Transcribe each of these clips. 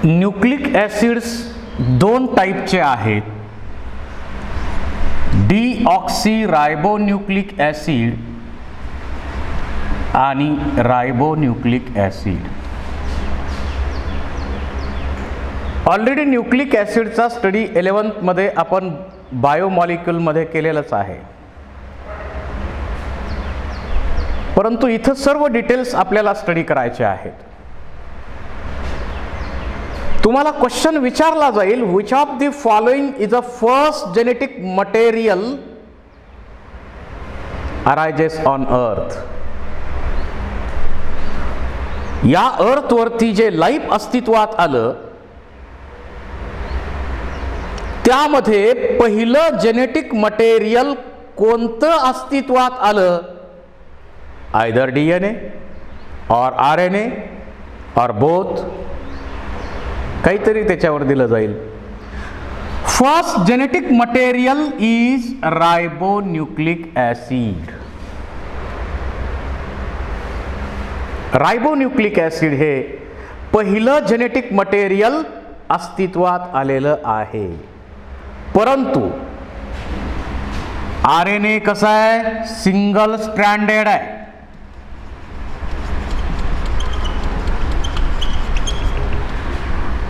Nucleic acids दोन टाईपचे आहेत, डीऑक्सीरायबोन्यूक्लिक ॲसिड आणि रायबोन्यूक्लिक ॲसिड. ऑलरेडी न्यूक्लिक ॲसिडचा स्टडी 11th मध्ये आपण बायोमॉलिक्यूलमध्ये केलेलाच आहे, परंतु इथं सर्व डिटेल्स आपल्याला स्टडी करायचे आहेत. तुम्हाला क्वेश्चन विचारला जाईल, which of the following is a first genetic material arises on earth. या अर्थ वरती जे लाईफ अस्तित्वात आलं त्यामध्ये पहिलं जेनेटिक मटेरियल कोणतं अस्तित्वात आलं? Either DNA or RNA or both, काहीतरी त्याच्यावर दिलं जाईल. First genetic material is ribonucleic acid. Ribonucleic acid हे पहिलं जेनेटिक मटेरियल अस्तित्वात आलेलं आहे. परंतु RNA कसा आहे? सिंगल स्ट्रँडेड आहे.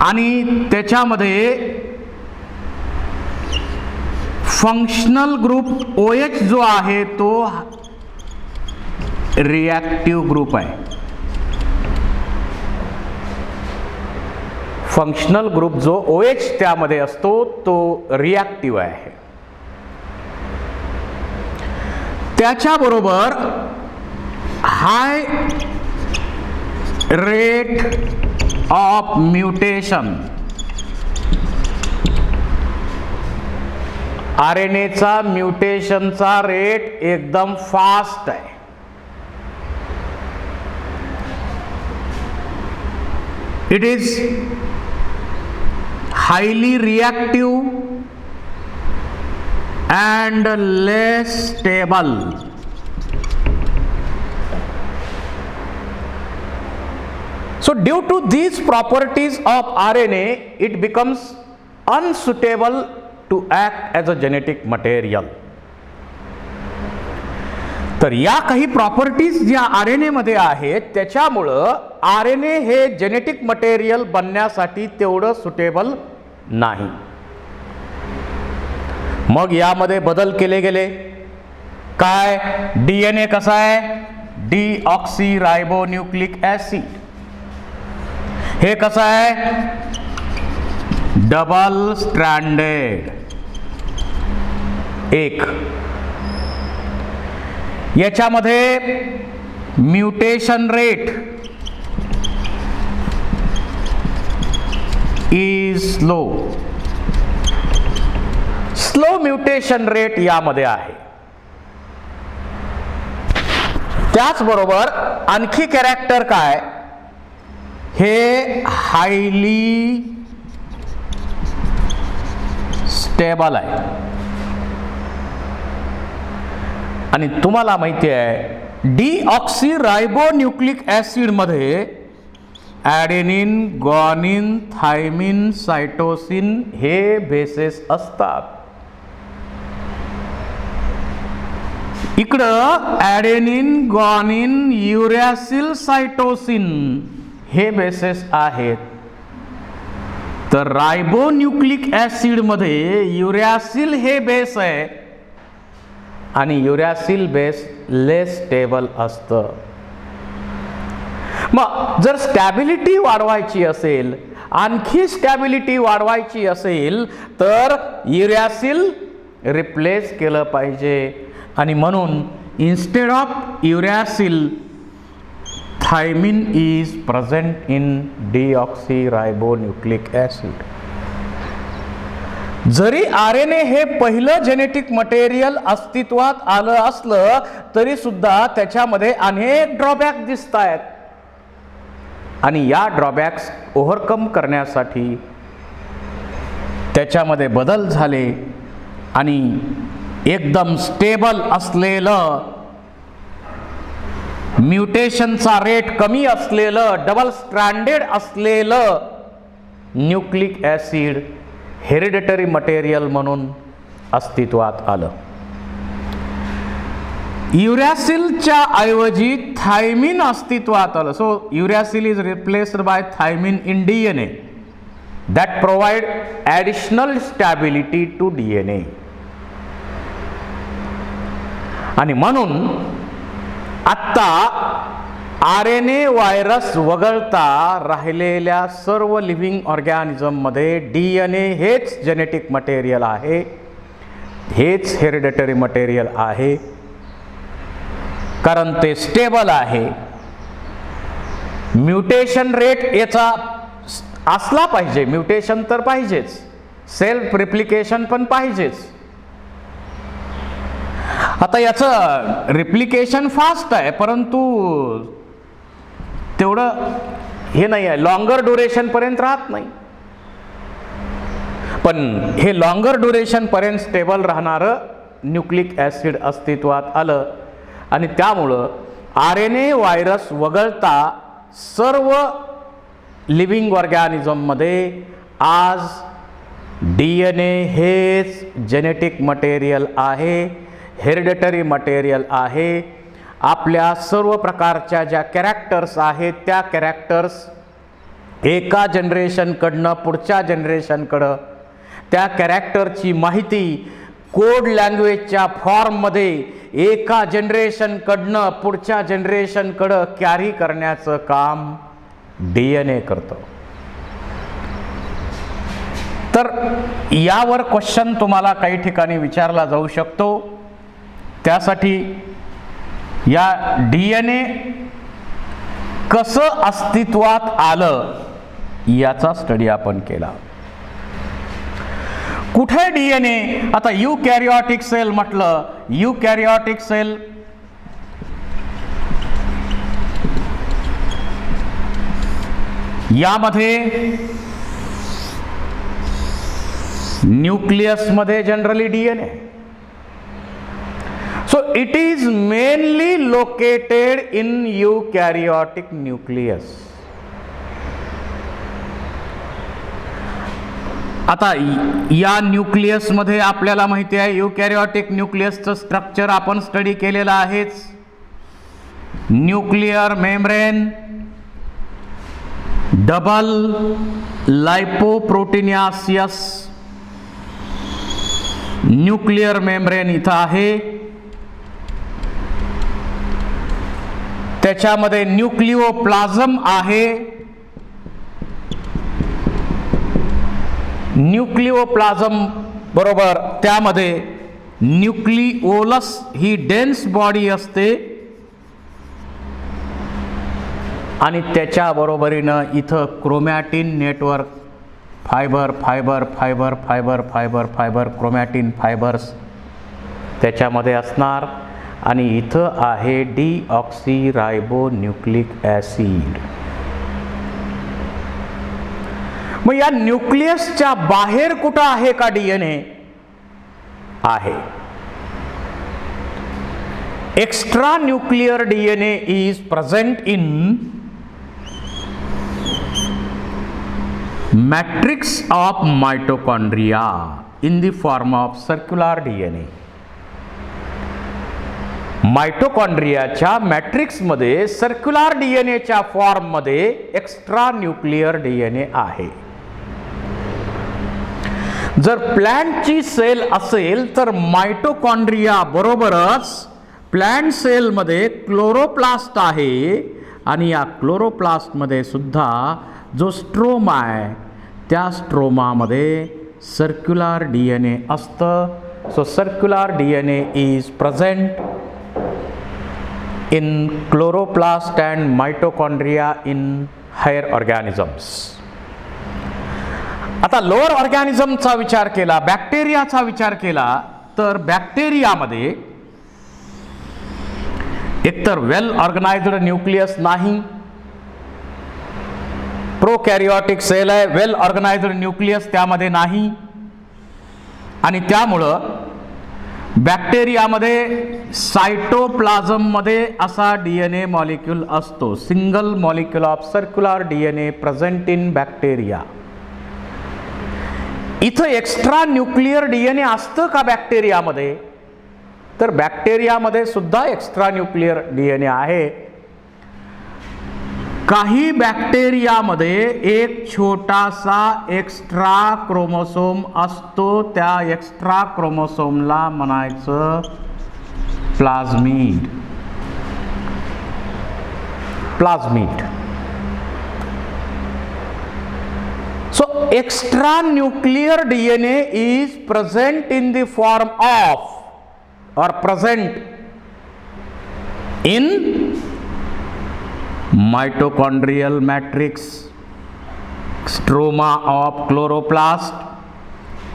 आणि त्याच्यामध्ये फंक्शनल ग्रुप OH जो आहे तो रिॲक्टिव्ह ग्रुप आहे. फंक्शनल ग्रुप जो OH त्यामध्ये असतो तो रिॲक्टिव्ह आहे. त्याच्याबरोबर हाय रेट ऑफ म्युटेशन, RNAचा म्युटेशनचा रेट एकदम फास्ट आहे. It is highly reactive and less stable. So due to these properties of RNA, it becomes unsuitable to act as a genetic material. तर या काही प्रॉपर्टीज ज्या RNA मध्ये आहेत त्याच्यामुळं RNA हे जेनेटिक मटेरियल बनण्यासाठी तेवढं सुटेबल नाही. मग यामध्ये बदल केले गेले. काय? DNA कसा आहे? डीऑक्सीरायबोन्यूक्लिक ॲसिड. हे कसं आहे? Double stranded. एक. याच्यामध्ये mutation rate is slow. Slow mutation rate यामध्ये आहे. त्याचबरोबर आणखी कॅरेक्टर काय? हे हायली स्टेबल आहे. आणि तुम्हाला माहिती आहे डीऑक्सीरायबोन्यूक्लिक ॲसिड मध्ये ॲडेनिन, ग्वानिन, थायमिन, सायटोसिन हे बेसेस असतात. इकडं ॲडेनिन, ग्वानिन, युरॅसिल, सायटोसिन हे बेसेस आहेत. तर रायबोन्यूक्लिक ॲसिड मध्ये युरॅसिल हे बेस आहे आणि युरॅसिल बेस लेस स्टेबल असतं. मग जर स्टॅबिलिटी वाढवायची असेल, आणखी स्टॅबिलिटी वाढवायची असेल तर युरॅसिल रिप्लेस केलं पाहिजे. आणि म्हणून instead of uracil thymine is present in deoxyribonucleic acid. जरी RNA हे पहिलं जेनेटिक मटेरियल अस्तित्वात आलं असलं तरी सुद्धा त्याच्यामध्ये अनेक ड्रॉबॅक दिसत आहेत. आणि या ड्रॉबॅक्स ओव्हरकम करण्यासाठी त्याच्यामध्ये बदल झाले आणि एकदम स्टेबल असलेलं, म्युटेशनचा रेट कमी असलेलं, डबल स्ट्रँडेड असलेलं न्यूक्लिक ॲसिड हेरिडिटरी मटेरियल म्हणून अस्तित्वात आलं. युरॅसिलच्या ऐवजी थायमिन अस्तित्वात आलं. So uracil is replaced by thymine in DNA that provide additional stability to DNA. आणि म्हणून आत्ता RNA व्हायरस वगळता राहिलेल्या सर्व लिव्हिंग ऑर्गॅनिझममध्ये DNA हेच जेनेटिक मटेरियल आहे, हेच हेरिडिटरी मटेरियल आहे, कारण ते स्टेबल आहे. म्युटेशन रेट याचा असला पाहिजे, म्युटेशन तर पाहिजेच, सेल्फ रिप्लिकेशन पण पाहिजेच. आता याचं रिप्लिकेशन फास्ट आहे, परंतु तेवढं हे नाही आहे, लॉंगर ड्युरेशन पर्यंत राहत नाही. पण हे लॉंगर ड्युरेशन पर्यंत स्टेबल राहणारं न्यूक्लिक ॲसिड अस्तित्वात आलं आणि त्यामुळं RNA व्हायरस वगळता सर्व लिव्हिंग ऑर्गॅनिझममध्ये आज DNA हेच जेनेटिक मटेरियल आहे, हेरिडिटरी मटेरियल आहे. आपल्या सर्व प्रकारच्या ज्या कॅरेक्टर्स आहेत त्या कॅरेक्टर्स एका जनरेशनकडनं पुढच्या जनरेशनकडं त्या कॅरेक्टरची माहिती कोड लँग्वेजच्या फॉर्ममध्ये एका जनरेशनकडनं पुढच्या जनरेशनकडं कॅरी करण्याचं काम DNA करतं. तर यावर क्वेश्चन तुम्हाला काही ठिकाणी विचारला जाऊ शकतो. त्यासाठी या DNA कसं अस्तित्वात आलं याचा स्टडी आपण केला. कुठे DNA, आता युकॅरियोटिक सेल म्हटलं, युकॅरियोटिक सेल यामध्ये न्यूक्लियस मध्ये generally DNA. So it is mainly located in eukaryotic nucleus. आता या न्यूक्लियस मध्ये आपल्याला माहिती आहे युकॅरियोटिक न्यूक्लियसचं स्ट्रक्चर आपण स्टडी केलेलं आहेच. Nuclear membrane, double lipoproteinaceous nuclear membrane इथं आहे. त्याच्यामध्ये न्यूक्लिओप्लाझम आहे. न्यूक्लिओप्लाझम बरोबर त्यामध्ये न्यूक्लिओलस ही डेन्स बॉडी असते आणि त्याच्या बरोबरीनं इथं chromatin network fibre fibre fibre fibre fibre fibre chromatin fibres त्याच्यामध्ये असणार आणि इथं आहे डीऑक्सीरायबोन्यूक्लिक ॲसिड. मग या न्यूक्लियसच्या बाहेर कुठं आहे का DNA? आहे. Extra nuclear DNA is present in matrix of mitochondria in the form of circular DNA. मायटोकॉन्ड्रियाच्या मॅट्रिक्समध्ये सर्क्युलर DNAच्या फॉर्ममध्ये एक्स्ट्रा न्यूक्लियर DNA आहे. जर प्लॅन्टची सेल असेल तर मायटोकॉन्ड्रिया बरोबरच प्लॅन्ट सेलमध्ये क्लोरोप्लास्ट आहे आणि या क्लोरोप्लास्टमध्ये सुद्धा जो स्ट्रोमा आहे त्या स्ट्रोमामध्ये सर्क्युलर DNA असतं. So circular DNA is present in chloroplast and mitochondria in higher organisms. आता लोअर ऑर्गॅनिझमचा विचार केला, बॅक्टेरियाचा विचार केला तर बॅक्टेरियामध्ये एकतर वेल ऑर्गनाइज्ड न्यूक्लियस नाही, प्रोकॅरियोटिक सेल आहे, वेल ऑर्गनाइज्ड न्यूक्लियस त्यामध्ये नाही आणि त्यामुळं बॅक्टेरियामध्ये सायटोप्लाझम मध्ये असा DNA मॉलिक्यूल असतो. Single molecule of circular DNA present in bacteria. इथं एक्स्ट्रा न्यूक्लिअर डीएनए असतं का बॅक्टेरियामध्ये? तर बॅक्टेरियामध्ये सुद्धा एक्स्ट्रा न्यूक्लिअर डीएनए आहे. काही बॅक्टेरियामध्ये एक छोटासा एक्स्ट्रा क्रोमोसोम असतो. त्या एक्स्ट्रा क्रोमोसोमला म्हणायचं प्लाझ्मिड. प्लाझ्मिड. So extranuclear DNA is present in the form of or present in mitochondrial matrix, stroma of chloroplast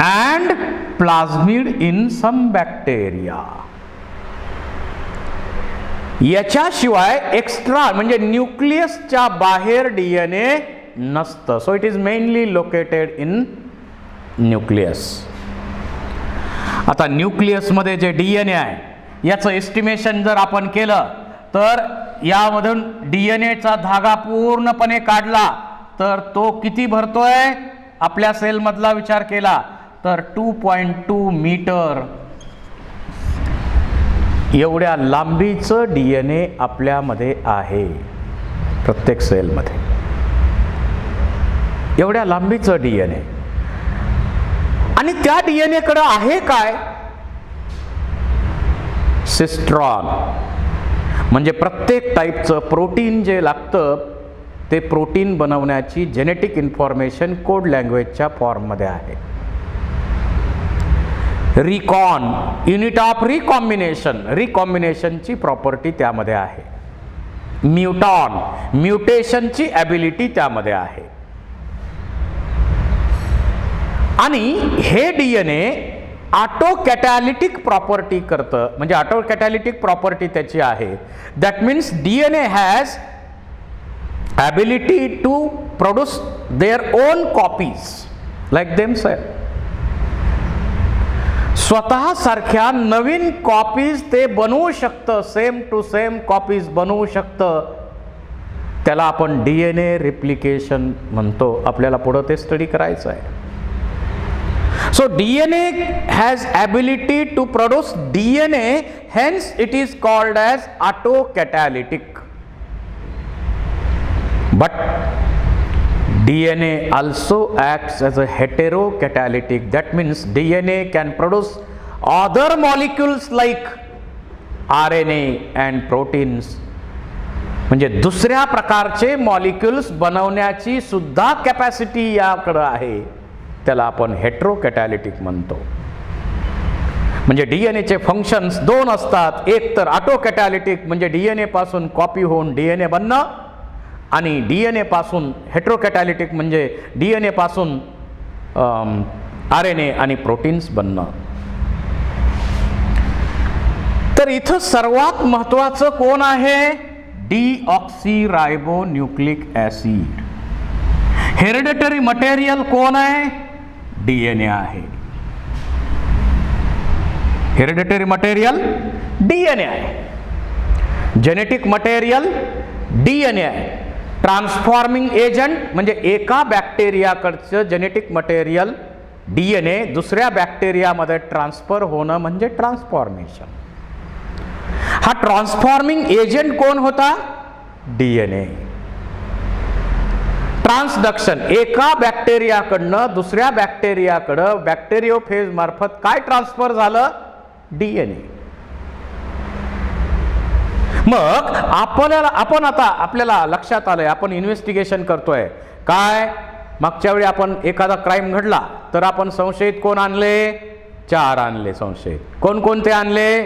and plasmid in some bacteria. याच्याशिवाय एक्स्ट्रा म्हणजे न्यूक्लियसच्या बाहेर डीएनए नसतं. So it is mainly located in nucleus. आता न्यूक्लियसमध्ये जे DNA आहे याचं estimation जर आपण केलं तर यामधून डीएनएचा धागा पूर्णपणे काढला तर तो किती भरतोय? आपल्या सेलमधला विचार केला तर 2.2 मीटर एवढ्या लांबीचं डीएनए आपल्यामध्ये आहे. प्रत्येक सेलमध्ये एवढ्या लांबीचं डीएनए. आणि त्या डीएनए कडे आहे काय? सिस्ट्रॉन. म्हणजे प्रत्येक टाईपचं प्रोटीन जे लागतं ते प्रोटीन बनवण्याची जेनेटिक इन्फॉर्मेशन कोड लँग्वेजच्या फॉर्ममध्ये आहे. Recon unit of recombination. रिकॉम्बिनेशनची प्रॉपर्टी त्यामध्ये आहे. म्युटॉन म्युटेशनची ॲबिलिटी त्यामध्ये आहे. आणि हे डीएनए ऑटो कॅटॅलिटिक प्रॉपर्टी करतं. म्हणजे ऑटो कॅटॅलिटिक प्रॉपर्टी त्याची आहे. That means DNA has ability to produce their own copies like themselves. स्वतः सारख्या नवीन कॉपीज ते बनवू शकतं. सेम टू सेम कॉपीज बनवू शकतं. त्याला आपण डीएनए रिप्लिकेशन म्हणतो. आपल्याला पुढं ते स्टडी करायचं आहे. So DNA has ability to produce DNA, hence it is called as autocatalytic. But DNA also acts as a heterocatalytic. That means DNA can produce other molecules like RNA and proteins. म्हणजे दुसऱ्या प्रकारचे molecules बनवण्याची सुद्धा capacity याकडे आहे. त्याला आपण हेट्रोकॅटॅलिटिक म्हणतो. म्हणजे डीएनएचे फंक्शन्स दोन असतात. एक तर ऑटोकॅटॅलिटिक म्हणजे डीएनए पासून कॉपी होऊन डीएनए बनणं, आणि डीएनए पासून हेट्रोकॅटॅलिटिक म्हणजे डीएनए पासून आरएनए आणि प्रोटीन्स बनणं. तर इथं सर्वात महत्त्वाचं कोण आहे? डीऑक्सीरायबोन्यूक्लिक ॲसिड. हेरिडिटरी मटेरियल कोण आहे? डीएनए आहे. हेरिडिटरी मटेरियल डीएनए आहे. जेनेटिक मटेरियल डीएनए आहे. ट्रान्सफॉर्मिंग एजंट म्हणजे एका बॅक्टेरियाकडचं जेनेटिक मटेरियल डीएनए दुसऱ्या बॅक्टेरियामध्ये ट्रान्सफर होणं म्हणजे ट्रान्सफॉर्मेशन. हा ट्रान्सफॉर्मिंग एजंट कोण होता? डीएनए. ट्रान्सडक्शन एका बॅक्टेरियाकडनं दुसऱ्या बॅक्टेरियाकडं बॅक्टेरियोफेज मार्फत काय ट्रान्सफर झालं? डीएनए. मग आपल्याला लक्षात आलंय, आपण इन्व्हेस्टिगेशन करतोय काय? मागच्या वेळी आपण एखादा क्राईम घडला तर आपण संशयित कोण आणले? 4 आणले संशयित. कोणकोणते आणले?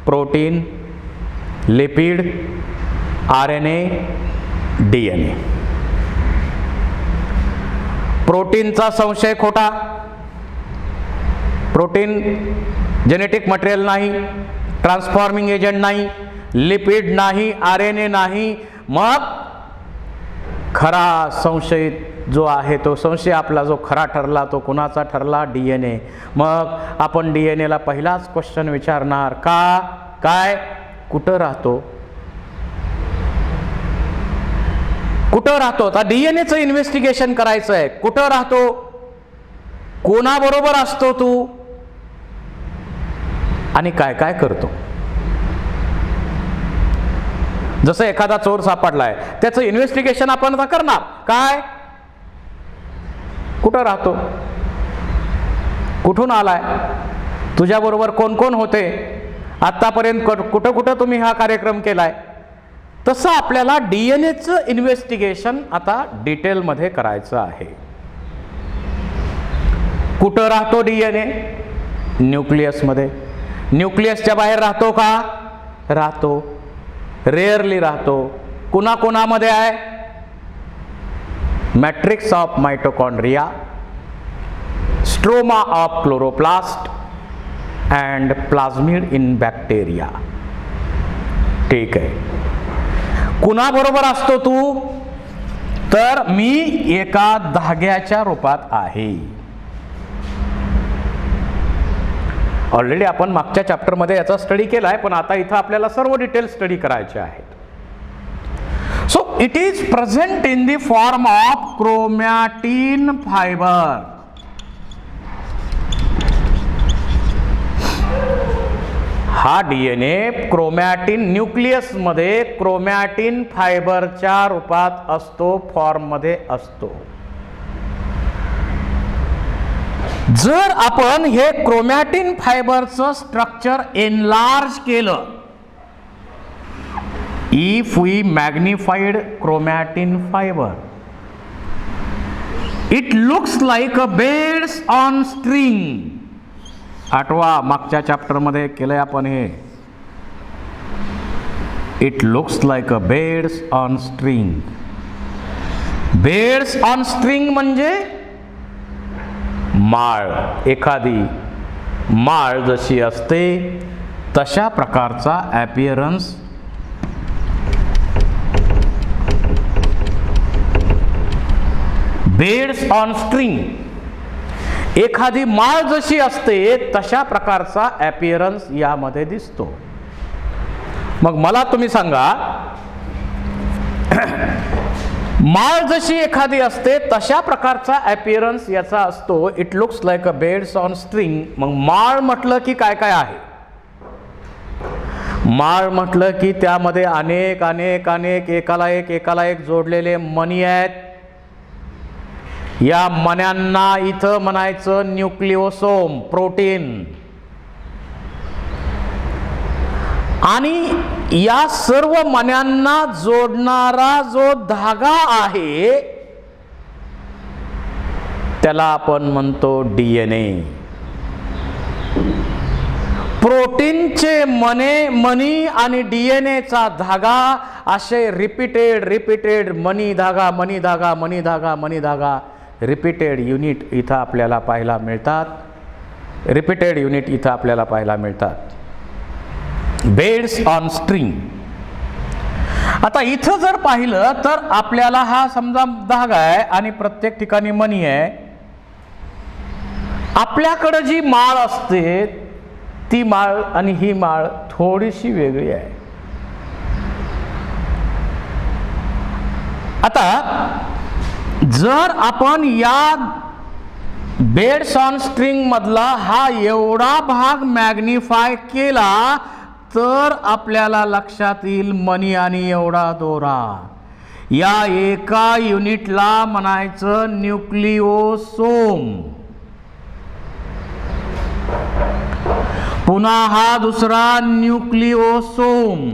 Protein, lipid, RNA, DNA. प्रोटीनचा संशय खोटा. प्रोटीन जेनेटिक मटेरियल नाही, ट्रान्सफॉर्मिंग एजंट नाही, लिपिड नाही, आरएनए नाही. मग खरा संशयित जो आहे तो संशय आपला जो खरा ठरला तो कुणाचा ठरला? डीएनए. मग आपण डीएनएला पहिलाच क्वेश्चन विचारणार का? काय? कुठं राहतो? कुठं राहतो? आता डीएनएचं इन्व्हेस्टिगेशन करायचं आहे. कुठं राहतो? कोणाबरोबर असतो तू आणि काय काय करतो. जसं एखादा चोर सापडलाय, त्याचं इन्व्हेस्टिगेशन आपण आता करणार. काय, कुठं राहतो, कुठून आलाय, तुझ्याबरोबर कोण कोण होते, आतापर्यंत कुठं कुठं तुम्ही हा कार्यक्रम केलाय. तसं आपल्याला डीएनएचं इन्व्हेस्टिगेशन आता डिटेलमध्ये करायचं आहे. कुठं राहतो डीएनए? न्यूक्लियसमध्ये. न्यूक्लियसच्या बाहेर राहतो का? राहतो. रेअरली राहतो. कुणाकुणामध्ये आहे? Matrix of mitochondria, stroma of chloroplast and plasmid in bacteria. ठीक आहे. कुणाबरोबर असतो तू? तर मी एका धाग्याच्या रूपात आहे. ऑलरेडी आपण मागच्या चॅप्टरमध्ये याचा स्टडी केलाय, पण आता इथं आपल्याला सर्व डिटेल स्टडी करायचे आहेत. So it is present in the form of chromatin fibre. हा डीएनए क्रोमॅटिन न्यूक्लियसमध्ये क्रोमॅटिन फायबरच्या रूपात असतो, फॉर्ममध्ये असतो. जर आपण हे क्रोमॅटिन फायबरचं स्ट्रक्चर एनलार्ज केलं, if we magnified chromatin fibre, it looks like a beads on string. आठवा, मागच्या चॅप्टरमध्ये केलंय आपण हे. It looks like a beads on string. Beads on string म्हणजे माळ. एखादी माळ जशी असते तशा प्रकारचा ॲपिअरन्स बेड्स ऑन स्ट्रिंग. एखादी माळ जशी असते तशा प्रकारचा ॲपिअरन्स यामध्ये दिसतो. मग मला तुम्ही सांगा, माळ जशी एखादी असते तशा प्रकारचा ॲपिअरन्स याचा असतो. It looks like a beads on string. मग माळ म्हटलं की काय काय आहे? माळ म्हटलं की त्यामध्ये अनेक अनेक अनेक एकाला एक जोडलेले मणी आहेत. या मण्यांना इथं म्हणायचं न्यूक्लिओसोम, प्रोटीन. आणि या सर्व मण्यांना जोडणारा जो धागा आहे त्याला आपण म्हणतो डीएनए. प्रोटीनचे मणी आणि डीएनएचा धागा असे रिपीटेड मणी धागा मणी धागा मणी धागा मणी धागा रिपीटेड युनिट इथं आपल्याला पाहायला मिळतात. रिपीटेड युनिट इथं आपल्याला पाहायला मिळतात. Beds on string. आता इथं जर पाहिलं तर आपल्याला हा समजा धागा आहे आणि प्रत्येक ठिकाणी मणी आहे. आपल्याकडे जी माळ असते ती माळ आणि ही माळ थोडीशी वेगळी आहे. आता जर आपण या बेड्स ऑन स्ट्रिंग मधला हा एवढा भाग मॅग्निफाय केला तर आपल्याला लक्षात येईल मणी आणि एवढा दोरा. या एका युनिटला म्हणायचं न्यूक्लिओसोम. पुन्हा हा दुसरा न्यूक्लिओसोम.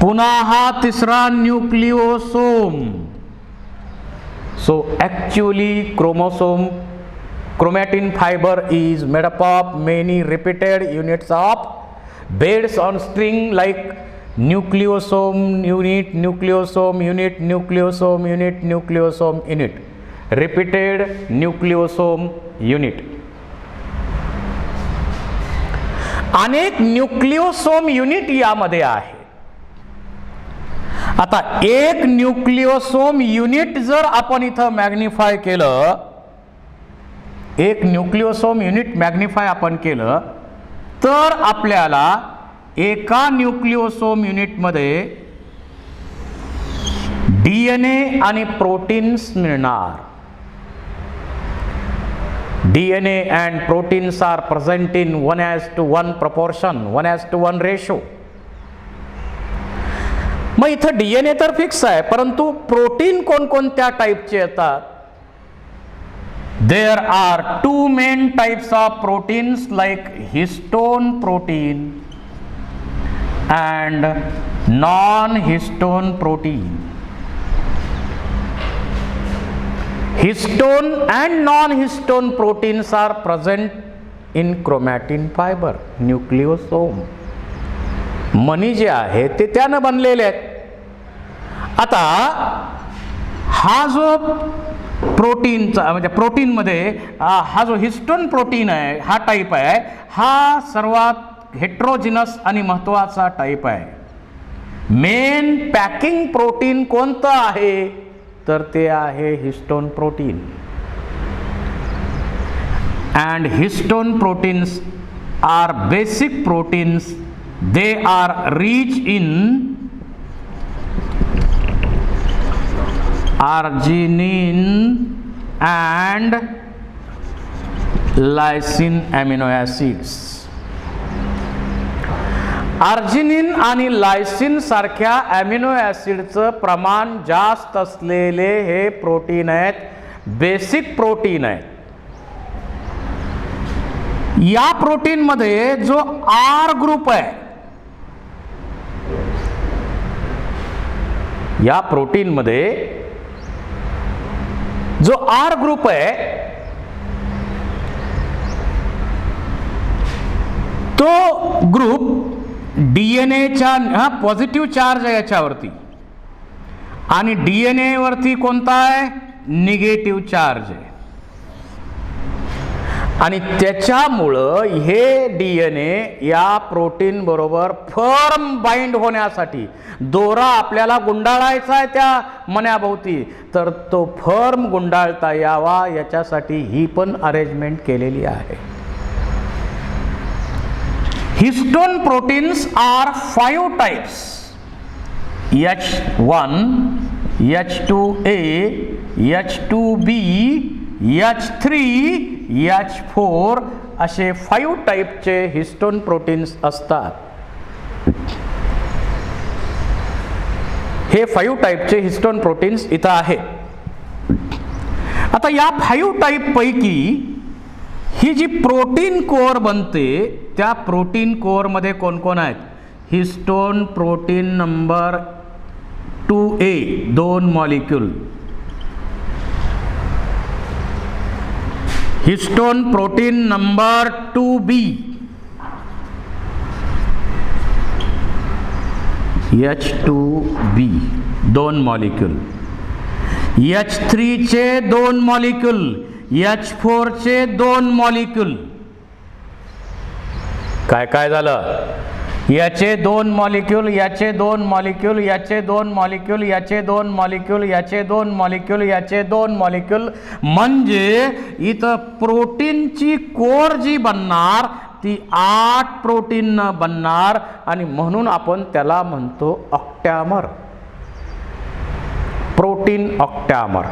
पुन्हा हा तिसरा nucleosome. So actually chromatin fiber is made up of many repeated units of beads on string like nucleosome unit, nucleosome unit, nucleosome unit, nucleosome unit, repeated nucleosome unit. अनेक न्यूक्लिओसोम युनिट यामध्ये आहे. आता एक न्यूक्लिओसोम युनिट जर आपण इथं मॅग्निफाय केलं, एक न्यूक्लिओसोम युनिट मॅग्निफाय आपण केलं तर आपल्याला एका न्यूक्लिओसोम युनिटमध्ये डीएनए आणि प्रोटीन्स मिळणार. DNA and proteins are present in 1:1 proportion, 1:1 ratio. मग इथं DNA तर फिक्स आहे, परंतु प्रोटीन कोणकोणत्या टाईपचे येतात? There are two main types of proteins like histone protein and non-histone protein. Histone and non-histone proteins are present in chromatin fiber, nucleosome. मणी जे आहे ते त्यानं बनलेले आहेत. आता हा जो प्रोटीनचा म्हणजे प्रोटीनमध्ये हा जो हिस्टोन प्रोटीन आहे, हा टाईप आहे, हा सर्वात हेट्रोजिनस आणि महत्त्वाचा टाईप आहे. मेन पॅकिंग प्रोटीन कोणतं आहे तर ते आहे histone protein. And histone proteins are basic proteins. They are rich in arginine and lysine amino acids. Arginine आणि लायसिन सारख्या अमिनो ॲसिडचं प्रमाण जास्त असलेले हे प्रोटीन आहेत, बेसिक प्रोटीन आहेत. या प्रोटीन मध्ये जो आर ग्रुप आहे, या प्रोटीन मध्ये जो आर ग्रुप आहे तो ग्रुप डीएनएच्या पॉझिटिव्ह चार्ज आहे याच्यावरती, आणि डीएनए वरती कोणता आहे? निगेटिव्ह चार्ज आहे. आणि त्याच्यामुळं हे डीएनए या प्रोटीन बरोबर फर्म बाइंड होण्यासाठी, दोरा आपल्याला गुंडाळायचा आहे त्या मण्याभोवती, तर तो फर्म गुंडाळता यावा याच्यासाठी ही पण अरेंजमेंट केलेली आहे. Histone proteins R 5 types: H1, H2A, H2B, H3, H4 असे 5 टाईपचे हिस्टोन प्रोटीन्स असतात. हे 5 टाईपचे हिस्टोन प्रोटीन्स इथं आहे. आता या 5 टाईप पैकी ही जी प्रोटीन कोर बनते, त्या प्रोटीन कोर मध्ये कोण कोण आहेत? Histone protein number 2A 2 molecule, histone protein number 2B H2B 2 molecule, H3 चे 2 मॉलिक्यूल, H4 चे 2 मॉलिक्यूल. काय काय झालं? याचे 2 मॉलिक्यूल, याचे 2 मॉलिक्यूल, याचे 2 मॉलिक्यूल, याचे 2 मॉलिक्यूल, याचे 2 मॉलिक्यूल, याचे 2 मॉलिक्यूल. म्हणजे इथं प्रोटीनची कोर जी बनणार ती 8 प्रोटीन बनणार, आणि म्हणून आपण त्याला म्हणतो ऑक्टॅमर, प्रोटीन ऑक्टॅमर.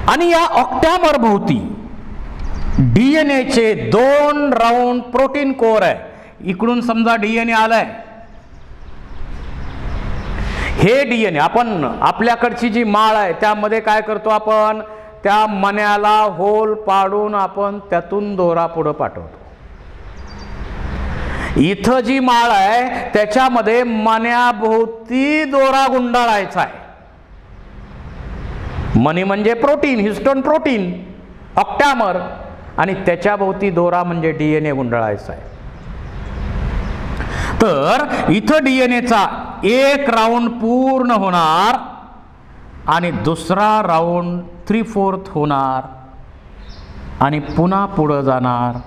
आणि या ऑक्टॅमर भोवती डीएनएचे 2 राऊंड प्रोटीन कोर आहे. इकडून समजा डीएनए आलाय, हे डीएनए आपण आपल्याकडची जी माळ आहे त्यामध्ये काय करतो? आपण त्या मण्याला होल पाडून आपण त्यातून दोरा पुढे पाठवतो. इथं जी माळ आहे त्याच्यामध्ये मण्याभोवती दोरा गुंडाळायचा आहे. मणी म्हणजे प्रोटीन, हिस्टोन प्रोटीन, ऑक्टॅमर, आणि त्याच्या भोवती दोरा म्हणजे डीएनए गुंडाळायचा आहे. तर इथं डीएनएचा एक राऊंड पूर्ण होणार आणि दुसरा राऊंड 3/4 होणार आणि पुन्हा पुढे जाणार.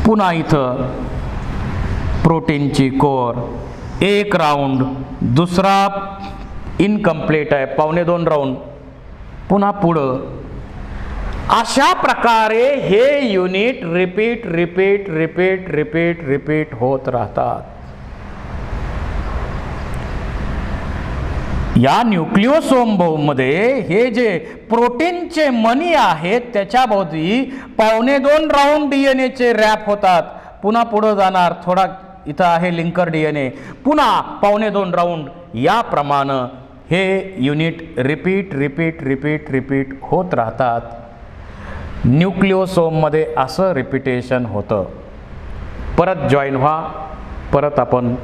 पुन्हा इथं प्रोटीनची कोर एक राऊंड, दुसरा इनकम्प्लीट आहे, 1.25 राऊंड, पुन्हा पुढं. अशा प्रकारे हे unit repeat repeat repeat repeat repeat होत राहतात. या न्यूक्लिओसोममध्ये हे जे प्रोटीनचे मणी आहेत त्याच्याभोवती 2.25 राऊंड डीएनएचे रॅप होतात. पुन्हा पुढे जाणार, थोडा इथं आहे लिंकर डीएनए, पुन्हा 2.25 राऊंड, याप्रमाणे हे युनिट रिपीट होत राहतात. न्यूक्लिओसोममध्ये असं रिपिटेशन होतं. परत जॉईन व्हा, परत आपण